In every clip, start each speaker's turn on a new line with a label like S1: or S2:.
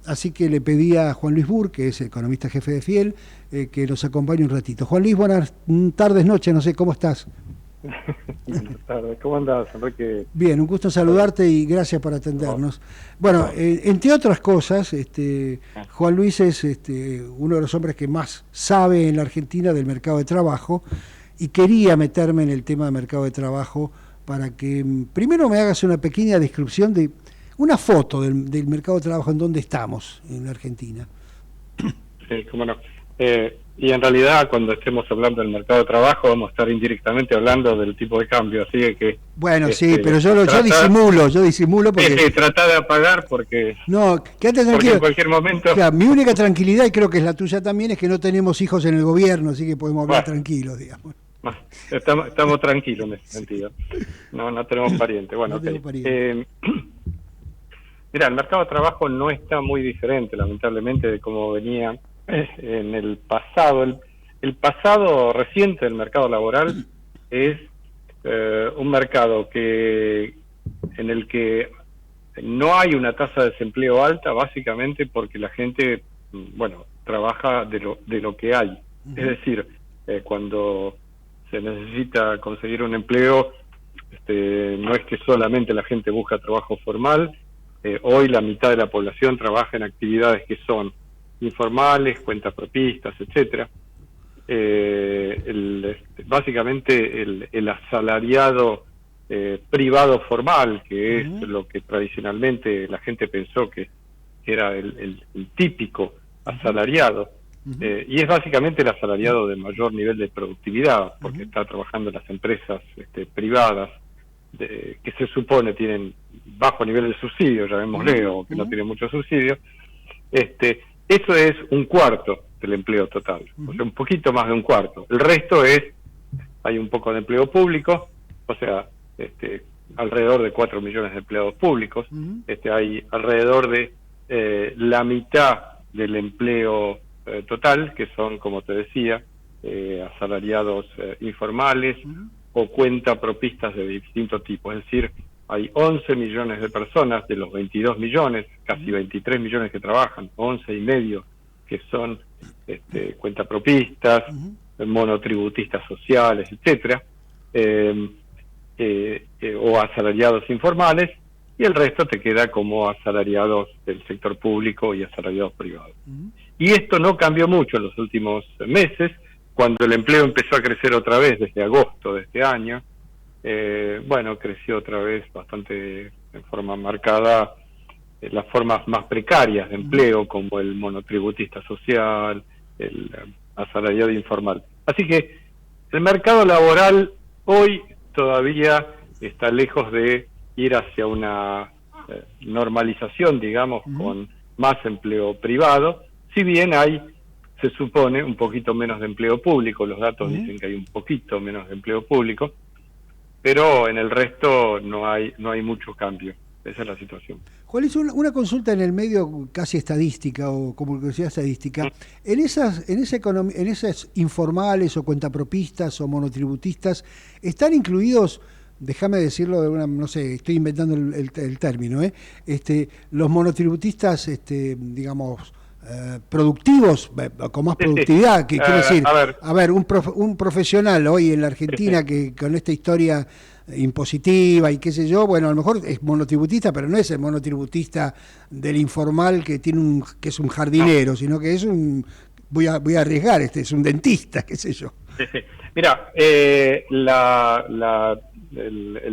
S1: así que le pedí a Juan Luis Burr, que es economista jefe de Fiel, que nos acompañe un ratito. Juan Luis, buenas tardes, noches, no sé, ¿cómo estás?
S2: Buenas tardes, ¿cómo andás, Enrique?
S1: Bien, un gusto saludarte y gracias por
S2: No,
S1: atendernos. Bueno,
S2: no.
S1: entre otras cosas, Juan Luis es uno de los hombres que más sabe en la Argentina del mercado de trabajo y quería meterme en el tema del mercado de trabajo para que primero me hagas una pequeña descripción de una foto del mercado de trabajo en donde estamos en la Argentina.
S2: Sí, cómo no. Y en realidad, cuando estemos hablando del mercado de trabajo, vamos a estar indirectamente hablando del tipo de cambio, así que
S1: Bueno, sí, pero yo
S2: trata,
S1: disimulo porque...
S2: trata de apagar
S1: No, quédate
S2: porque en
S1: tranquilo.
S2: cualquier momento,
S1: Claro, mi única tranquilidad, y creo que es la tuya también, es que no tenemos hijos en el gobierno, así que podemos hablar
S2: bueno,
S1: tranquilos, digamos.
S2: estamos tranquilos en ese sentido. No tenemos parientes. Bueno,
S1: No
S2: ok.
S1: tengo parientes.
S2: Mira, el mercado de trabajo no está muy diferente, lamentablemente, de cómo venía en el pasado. El pasado reciente del mercado laboral es un mercado en el que no hay una tasa de desempleo alta, básicamente porque la gente, bueno, trabaja de lo que hay. Es decir, cuando se necesita conseguir un empleo, no es que solamente la gente busca trabajo formal. Hoy la mitad de la población trabaja en actividades que son informales, cuentapropistas, etcétera. Básicamente el asalariado privado formal, que es lo que tradicionalmente la gente pensó que era el típico asalariado, y es básicamente el asalariado de mayor nivel de productividad, porque está trabajando en las empresas privadas, que se supone tienen bajo nivel de subsidio, llamémosle, o que no tienen mucho subsidio. Eso es un cuarto del empleo total, o sea, un poquito más de un cuarto. El resto hay un poco de empleo público, o sea, alrededor de 4 millones de empleados públicos. Hay alrededor de la mitad del empleo total, que son, como te decía, asalariados informales o cuentapropistas de distinto tipo. Es decir, hay 11 millones de personas de los 22 millones, casi 23 millones que trabajan, 11 y medio que son cuentapropistas, monotributistas sociales, etcétera, o asalariados informales, y el resto te queda como asalariados del sector público y asalariados privados. Y esto no cambió mucho en los últimos meses, cuando el empleo empezó a crecer otra vez desde agosto de este año. Bueno, creció otra vez bastante en forma marcada las formas más precarias de empleo, como el monotributista social, el asalariado informal. Así que el mercado laboral hoy todavía está lejos de ir hacia una normalización, digamos, con más empleo privado, si bien se supone, un poquito menos de empleo público. Los datos dicen que hay un poquito menos de empleo público, pero en el resto no hay mucho cambio. Esa es la situación.
S1: Juan, hizo una consulta en el medio casi estadística o como curiosidad estadística. En esas informales o cuentapropistas o monotributistas, ¿están incluidos, déjame decirlo de una, no sé, estoy inventando el término, los monotributistas, digamos, productivos, con más productividad, que quiero decir, a ver, un profesional hoy en la Argentina que con esta historia impositiva y qué sé yo, bueno, a lo mejor es monotributista, pero no es el monotributista del informal que que es un jardinero, sino que es voy a arriesgar, es un dentista, qué sé yo.
S2: Mira, el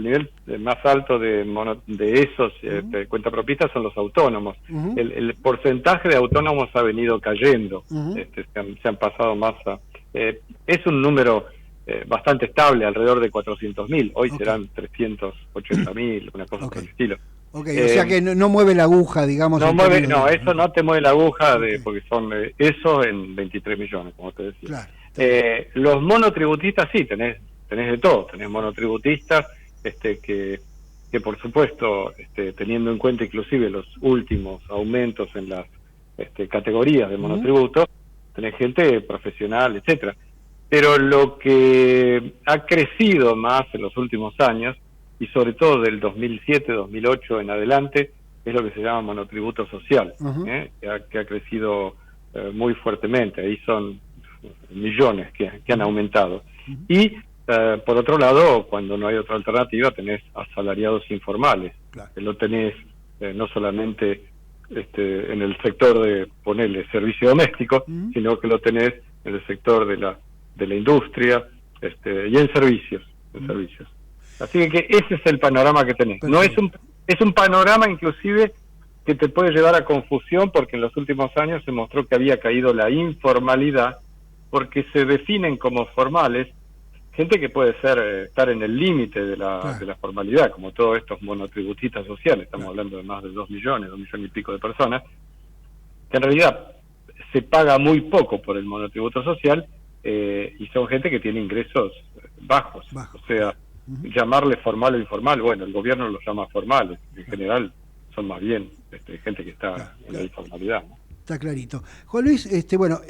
S2: nivel más alto de esos cuentapropistas son los autónomos. El porcentaje de autónomos ha venido cayendo, se han pasado más es un número bastante estable, alrededor de 400.000. Hoy serán 380.000, una cosa por el estilo.
S1: O sea que no mueve la aguja, digamos.
S2: Eso no te mueve la aguja, porque son eso en 23 millones, como te decía.
S1: Claro.
S2: Los monotributistas sí, tenés de todo. Tenés monotributistas que por supuesto, teniendo en cuenta inclusive los últimos aumentos en las categorías de monotributo, tenés gente profesional, etcétera. Pero lo que ha crecido más en los últimos años, y sobre todo del 2007, 2008 en adelante, es lo que se llama monotributo social,
S1: Ajá.
S2: que ha crecido muy fuertemente. Ahí son millones que han aumentado. Y por otro lado, cuando no hay otra alternativa, tenés asalariados informales,
S1: Claro.
S2: que lo tenés no solamente en el sector de ponerle servicio doméstico, sino que lo tenés en el sector de la industria y en servicios. Así que ese es el panorama que tenés.
S1: Perfecto.
S2: No es un panorama inclusive que te puede llevar a confusión, porque en los últimos años se mostró que había caído la informalidad, porque se definen como formales gente que puede estar en el límite de la formalidad, como todos estos monotributistas sociales. Estamos hablando de más de 2 millones y pico de personas, que en realidad se paga muy poco por el monotributo social, y son gente que tiene ingresos bajos. O sea, llamarle formal o informal, bueno, el gobierno los llama formales, en general son más bien gente que está en la informalidad, ¿no?
S1: Está clarito. Juan Luis, bueno,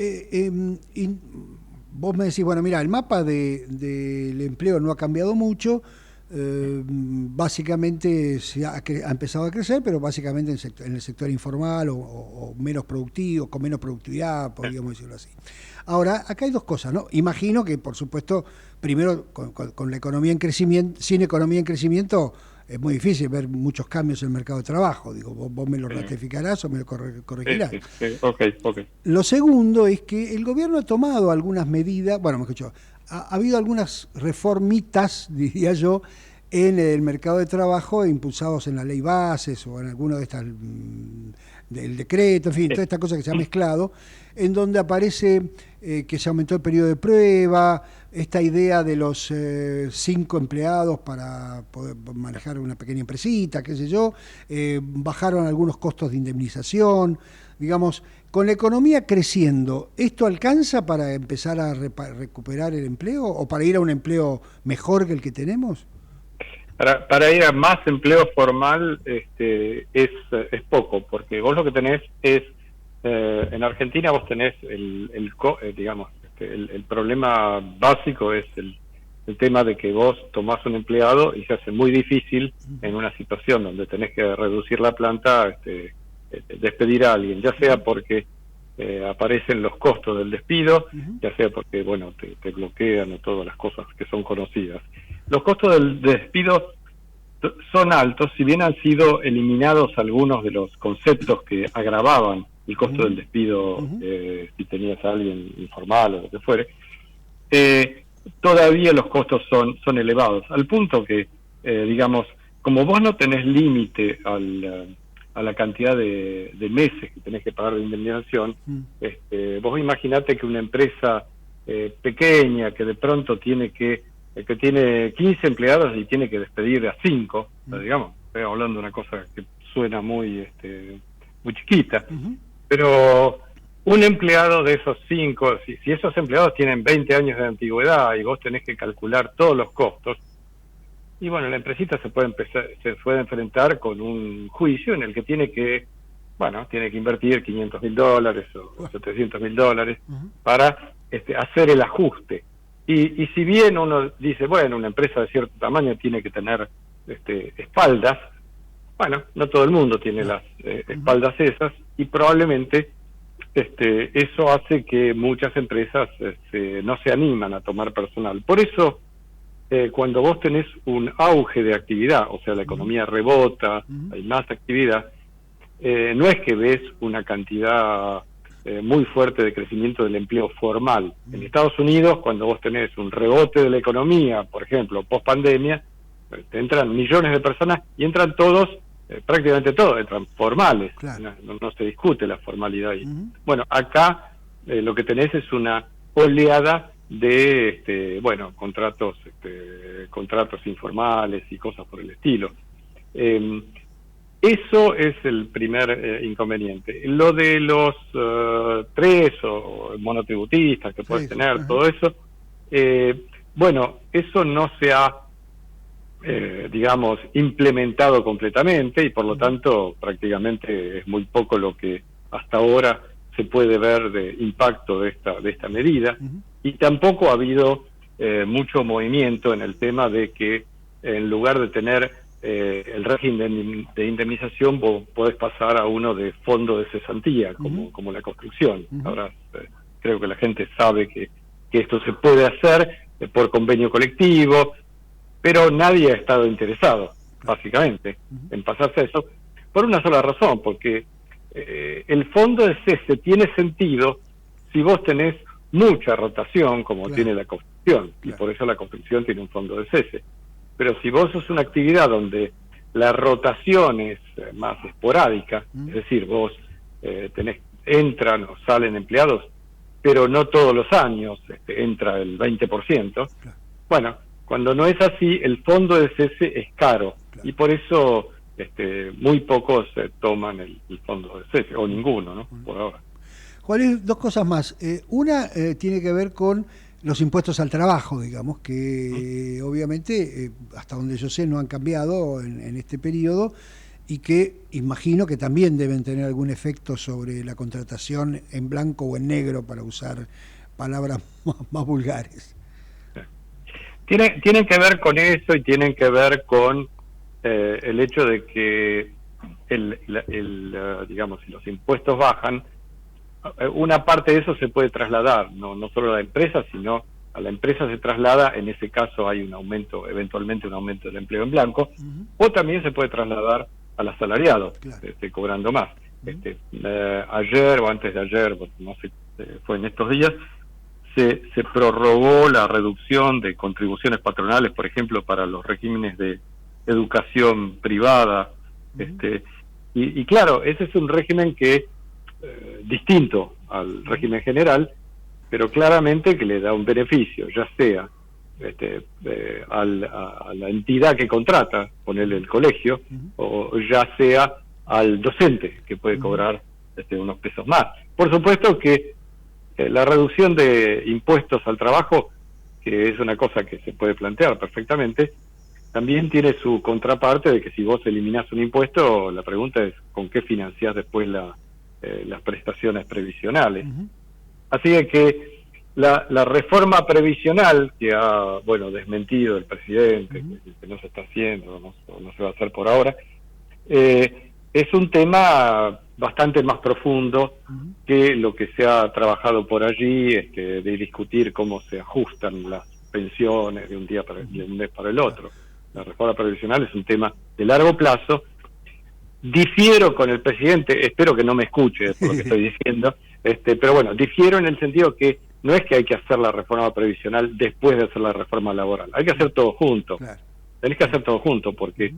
S1: vos me decís, bueno, mira, el mapa del empleo no ha cambiado mucho, básicamente ha empezado a crecer, pero básicamente en el sector informal o menos productivo, con menos productividad, podríamos decirlo así. Ahora, acá hay dos cosas, ¿no? Imagino que, por supuesto, primero, con la economía en crecimiento, sin economía en crecimiento, es muy difícil ver muchos cambios en el mercado de trabajo. Digo, vos me lo ratificarás o me lo corregirás.
S2: Sí. Okay.
S1: Lo segundo es que el gobierno ha tomado algunas medidas, bueno, me escuchó, ha habido algunas reformitas, diría yo, en el mercado de trabajo impulsados en la ley bases o en alguno de estas, del decreto, en fin, toda esta cosa que se ha mezclado, en donde aparece que se aumentó el periodo de prueba, esta idea de los 5 empleados para poder manejar una pequeña empresita, qué sé yo, bajaron algunos costos de indemnización, digamos, con la economía creciendo, ¿esto alcanza para empezar a recuperar el empleo o para ir a un empleo mejor que el que tenemos?
S2: Para ir a más empleo formal es poco, porque vos lo que tenés es, en Argentina vos tenés el problema básico es el tema de que vos tomás un empleado y se hace muy difícil en una situación donde tenés que reducir la planta, despedir a alguien, ya sea porque aparecen los costos del despido, ya sea porque, bueno, te bloquean o todas las cosas que son conocidas. Los costos del despido son altos, si bien han sido eliminados algunos de los conceptos que agravaban el costo del despido, si tenías a alguien informal o lo que fuere, todavía los costos son elevados, al punto que, digamos, como vos no tenés límite a la cantidad de meses que tenés que pagar de indemnización, vos imaginate que una empresa pequeña que de pronto tiene 15 empleados y tiene que despedir a 5, digamos, estoy hablando de una cosa que suena muy chiquita, pero un empleado de esos 5, si esos empleados tienen 20 años de antigüedad y vos tenés que calcular todos los costos, y bueno, la empresita se puede enfrentar con un juicio en el que tiene que invertir $500.000 o $700.000 para hacer el ajuste. Y si bien uno dice, bueno, una empresa de cierto tamaño tiene que tener espaldas, bueno, no todo el mundo tiene las espaldas esas, y probablemente eso hace que muchas empresas no se animan a tomar personal. Por eso, cuando vos tenés un auge de actividad, o sea, la economía rebota, hay más actividad, no es que ves una cantidad muy fuerte de crecimiento del empleo formal. En Estados Unidos, cuando vos tenés un rebote de la economía, por ejemplo, post pandemia, te entran millones de personas y entran todos, prácticamente todos, entran formales. Claro. No se discute la formalidad ahí. Bueno, acá lo que tenés es una oleada de contratos informales y cosas por el estilo. Eso es el primer inconveniente. Lo de los 3 o monotributistas que puedes tener, todo eso, eso no se ha, implementado completamente, y por lo tanto prácticamente es muy poco lo que hasta ahora se puede ver de impacto de esta medida, y tampoco ha habido mucho movimiento en el tema de que, en lugar de tener el régimen de indemnización vos podés pasar a uno de fondo de cesantía, como la construcción. Ahora creo que la gente sabe que esto se puede hacer por convenio colectivo, pero nadie ha estado interesado, básicamente, en pasarse a eso, por una sola razón, porque el fondo de cese tiene sentido si vos tenés mucha rotación, como tiene la construcción, y por eso la construcción tiene un fondo de cese. Pero si vos sos una actividad donde la rotación es más esporádica, es decir, vos entran o salen empleados, pero no todos los años entra el 20%, bueno, cuando no es así, el fondo de cese es caro, y por eso muy pocos toman el fondo de cese, o ninguno, ¿no? Por ahora.
S1: Juan, dos cosas más. Una tiene que ver con los impuestos al trabajo, digamos, que obviamente, hasta donde yo sé, no han cambiado en este periodo y que imagino que también deben tener algún efecto sobre la contratación en blanco o en negro, para usar palabras más vulgares.
S2: Tienen que ver con eso y tienen que ver con el hecho de que, digamos, si los impuestos bajan, una parte de eso se puede trasladar, no solo a la empresa, sino a la empresa se traslada, en ese caso hay un aumento, eventualmente un aumento del empleo en blanco, o también se puede trasladar al asalariado, cobrando más. Ayer o antes de ayer, no sé, fue en estos días, se prorrogó la reducción de contribuciones patronales, por ejemplo, para los regímenes de educación privada, y claro, ese es un régimen que distinto al régimen general, pero claramente que le da un beneficio, ya sea a la entidad que contrata, ponerle el colegio, o ya sea al docente, que puede cobrar unos pesos más. Por supuesto que la reducción de impuestos al trabajo, que es una cosa que se puede plantear perfectamente, también tiene su contraparte de que si vos eliminás un impuesto, la pregunta es ¿con qué financiás después las prestaciones previsionales? Así que la reforma previsional que ha desmentido el presidente, que no se está haciendo, no se va a hacer por ahora, es un tema bastante más profundo que lo que se ha trabajado por allí, de discutir cómo se ajustan las pensiones de un mes para el otro. La reforma previsional es un tema de largo plazo. Difiero con el presidente, espero que no me escuche por lo que estoy diciendo, pero bueno, difiero en el sentido que no es que hay que hacer la reforma previsional después de hacer la reforma laboral, hay que hacer todo junto. Tenés que hacer todo junto, porque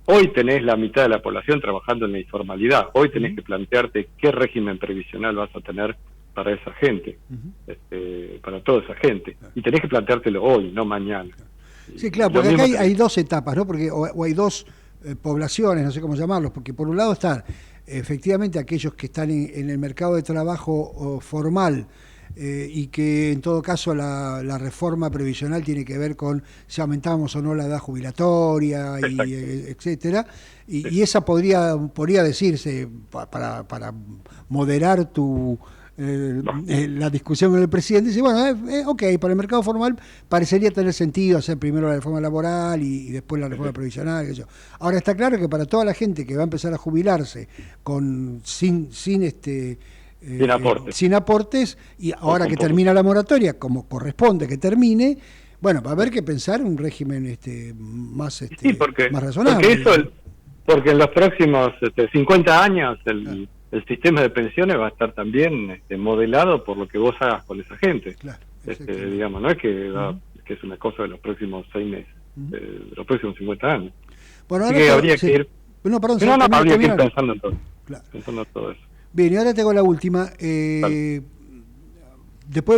S2: hoy tenés la mitad de la población trabajando en la informalidad, hoy tenés que plantearte qué régimen previsional vas a tener para esa gente, para toda esa gente, y tenés que planteártelo hoy, no mañana.
S1: Sí, claro, porque acá hay dos etapas, ¿no? Porque o hay dos poblaciones, no sé cómo llamarlos, porque por un lado están efectivamente aquellos que están en el mercado de trabajo formal, y que en todo caso la reforma previsional tiene que ver con si aumentamos o no la edad jubilatoria, y etcétera, y esa podría decirse, para moderar la discusión con el presidente, dice, bueno, ok, para el mercado formal parecería tener sentido hacer primero la reforma laboral y después la reforma previsional, qué sé yo. Ahora está claro que para toda la gente que va a empezar a jubilarse sin aportes, y ahora que termina la moratoria, como corresponde que termine, bueno, va a haber que pensar un régimen más razonable.
S2: Porque en los próximos 50 años el sistema de pensiones va a estar también modelado por lo que vos hagas con esa gente. Digamos, no es que es una cosa de los próximos 6 meses, de los próximos 50 años.
S1: Bueno,
S2: así que habría que ir... habría que ir pensando en todo. Pensando en todo eso.
S1: Bien, y ahora tengo la última. Después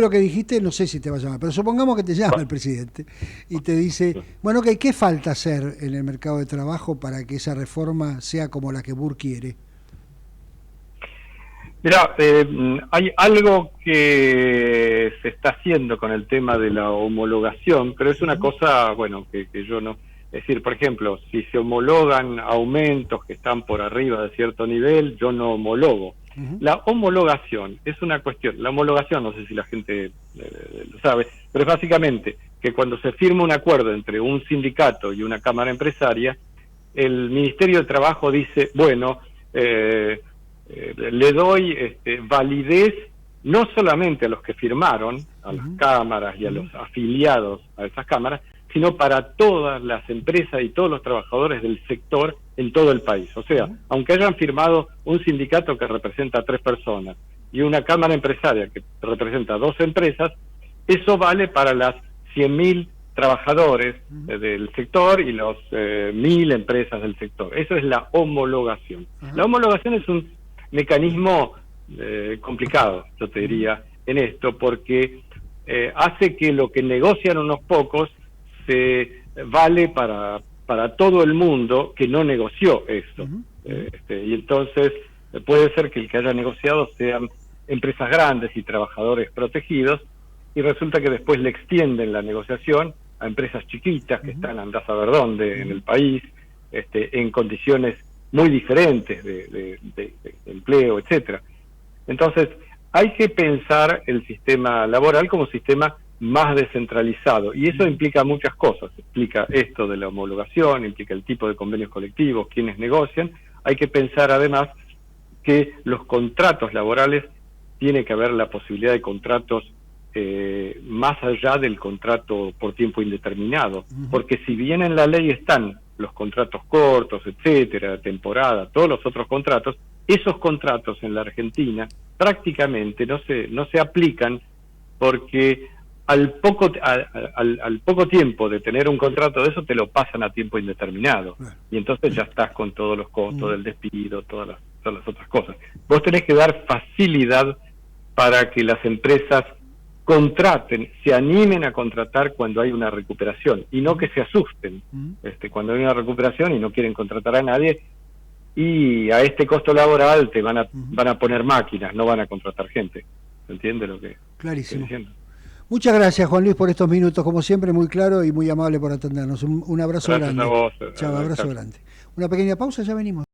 S1: de lo que dijiste, no sé si te va a llamar, pero supongamos que te llama el presidente y te dice, bueno, okay, ¿qué falta hacer en el mercado de trabajo para que esa reforma sea como la que Burr quiere?
S2: Mirá, hay algo que se está haciendo con el tema de la homologación, pero es una cosa, que yo no... Es decir, por ejemplo, si se homologan aumentos que están por arriba de cierto nivel, yo no homologo. La homologación es una cuestión, la homologación, no sé si la gente lo sabe, pero es básicamente que cuando se firma un acuerdo entre un sindicato y una cámara empresaria, el Ministerio de Trabajo dice, bueno, le doy validez no solamente a los que firmaron, a las cámaras y a los afiliados a esas cámaras, sino para todas las empresas y todos los trabajadores del sector en todo el país. O sea, aunque hayan firmado un sindicato que representa a 3 personas y una cámara empresaria que representa a 2 empresas, eso vale para las 100.000 trabajadores del sector y los 1.000 empresas del sector. Eso es la homologación. La homologación es un mecanismo complicado, yo te diría, en esto, porque hace que lo que negocian unos pocos se vale para todo el mundo que no negoció esto. Y entonces puede ser que el que haya negociado sean empresas grandes y trabajadores protegidos, y resulta que después le extienden la negociación a empresas chiquitas que están andás a ver dónde en el país, en condiciones muy diferentes de empleo, etcétera. Entonces, hay que pensar el sistema laboral como sistema más descentralizado, y eso implica muchas cosas. Implica esto de la homologación, implica el tipo de convenios colectivos, quienes negocian. Hay que pensar además que los contratos laborales, tiene que haber la posibilidad de contratos más allá del contrato por tiempo indeterminado, porque si bien en la ley están los contratos cortos, etcétera, temporada, todos los otros contratos, esos contratos en la Argentina prácticamente no se aplican, porque al poco tiempo de tener un contrato de eso te lo pasan a tiempo indeterminado, y entonces ya estás con todos los costos del despido, todas las otras cosas. Vos tenés que dar facilidad para que las empresas contraten, se animen a contratar cuando hay una recuperación, y no que se asusten cuando hay una recuperación y no quieren contratar a nadie, y a este costo laboral te van a poner máquinas, no van a contratar gente. ¿Se entiende lo que
S1: Clarísimo.
S2: estoy diciendo?
S1: Muchas gracias, Juan Luis, por estos minutos, como siempre, muy claro y muy amable por atendernos. Un abrazo
S2: Gracias
S1: grande.
S2: a vos.
S1: Chao, abrazo grande. Una pequeña pausa, ya venimos.